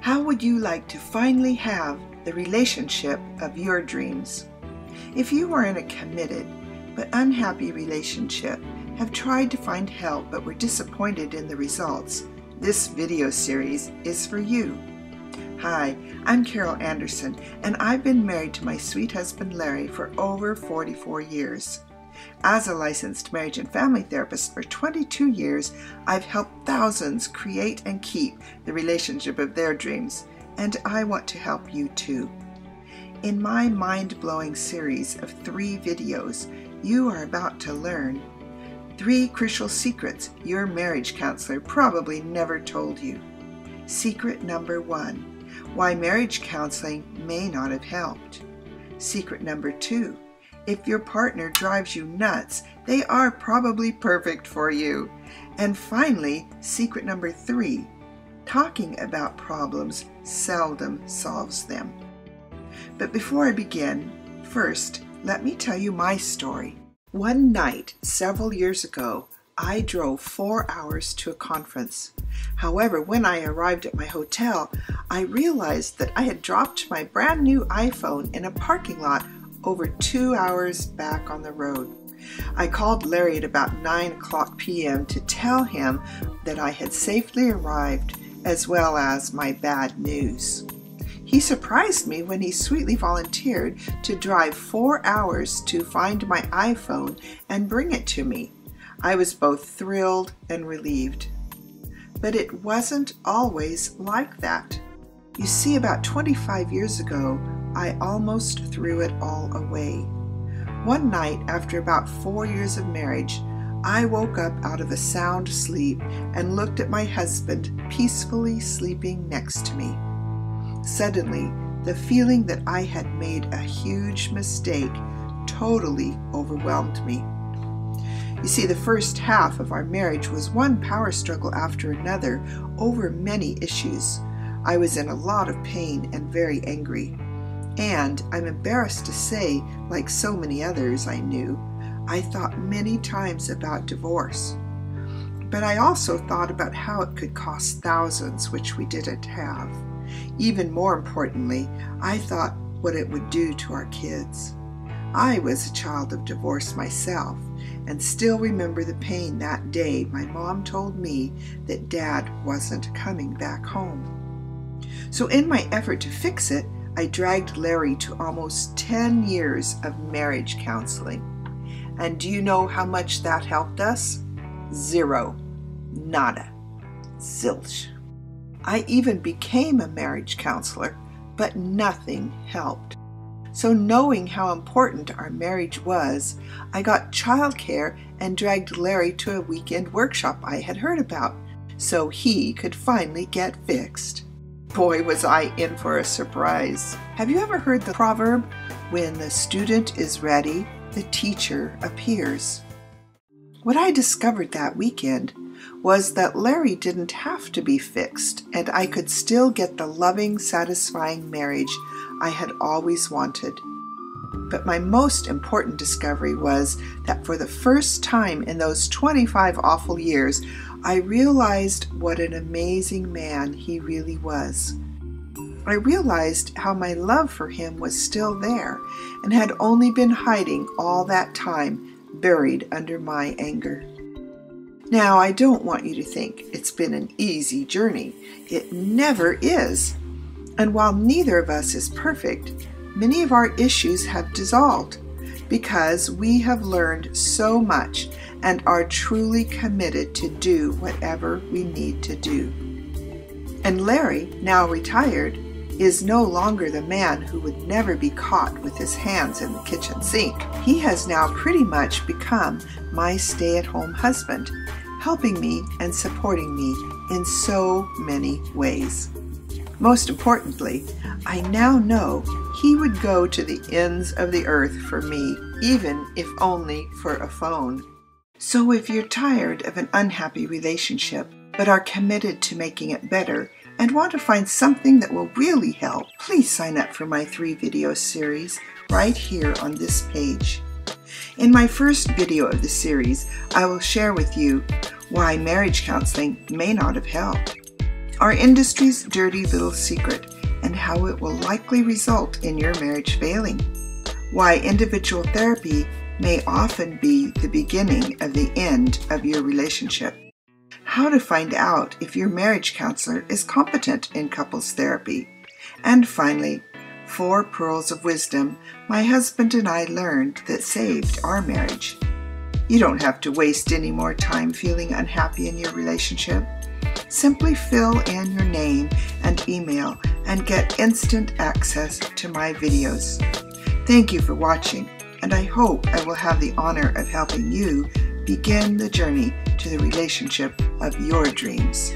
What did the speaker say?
How would you like to finally have the relationship of your dreams? If you are in a committed but unhappy relationship, have tried to find help but were disappointed in the results, this video series is for you. Hi, I'm Carol Anderson, and I've been married to my sweet husband Larry for over 44 years. As a licensed marriage and family therapist for 22 years, I've helped thousands create and keep the relationship of their dreams, and I want to help you too. In my mind-blowing series of 3 videos, you are about to learn 3 crucial secrets your marriage counselor probably never told you. Secret number 1, why marriage counseling may not have helped. Secret number 2, if your partner drives you nuts, they are probably perfect for you. And finally, secret number 3, talking about problems seldom solves them. But before I begin, first, let me tell you my story. One night, several years ago, I drove 4 hours to a conference. However, when I arrived at my hotel, I realized that I had dropped my brand new iPhone in a parking lot over 2 hours back on the road. I called Larry at about 9:00 p.m. to tell him that I had safely arrived, as well as my bad news. He surprised me when he sweetly volunteered to drive 4 hours to find my iPhone and bring it to me. I was both thrilled and relieved. But it wasn't always like that. You see, about 25 years ago, I almost threw it all away. One night, after about 4 years of marriage, I woke up out of a sound sleep and looked at my husband peacefully sleeping next to me. Suddenly, the feeling that I had made a huge mistake totally overwhelmed me. You see, the first half of our marriage was one power struggle after another over many issues. I was in a lot of pain and very angry. And I'm embarrassed to say, like so many others I knew, I thought many times about divorce. But I also thought about how it could cost thousands, which we didn't have. Even more importantly, I thought what it would do to our kids. I was a child of divorce myself, and still remember the pain that day my mom told me that Dad wasn't coming back home. So in my effort to fix it, I dragged Larry to almost 10 years of marriage counseling. And do you know how much that helped us? 0. Nada. Zilch. I even became a marriage counselor, but nothing helped. So knowing how important our marriage was, I got childcare and dragged Larry to a weekend workshop I had heard about, so he could finally get fixed. Boy, was I in for a surprise. Have you ever heard the proverb, when the student is ready, the teacher appears? What I discovered that weekend was that Larry didn't have to be fixed, and I could still get the loving, satisfying marriage I had always wanted. But my most important discovery was that for the first time in those 25 awful years, I realized what an amazing man he really was. I realized how my love for him was still there and had only been hiding all that time, buried under my anger. Now, I don't want you to think it's been an easy journey. It never is. And while neither of us is perfect, many of our issues have dissolved because we have learned so much and are truly committed to do whatever we need to do. And Larry, now retired, is no longer the man who would never be caught with his hands in the kitchen sink. He has now pretty much become my stay-at-home husband, helping me and supporting me in so many ways. Most importantly, I now know he would go to the ends of the earth for me, even if only for a phone. So if you're tired of an unhappy relationship, but are committed to making it better, and want to find something that will really help, please sign up for my 3 video series right here on this page. In my first video of the series, I will share with you why marriage counseling may not have helped. our industry's dirty little secret and how it will likely result in your marriage failing, why individual therapy may often be the beginning of the end of your relationship, how to find out if your marriage counselor is competent in couples therapy, and finally, 4 pearls of wisdom my husband and I learned that saved our marriage. You don't have to waste any more time feeling unhappy in your relationship. Simply fill in your name and email and get instant access to my videos. Thank you for watching, and I hope I will have the honor of helping you begin the journey to the relationship of your dreams.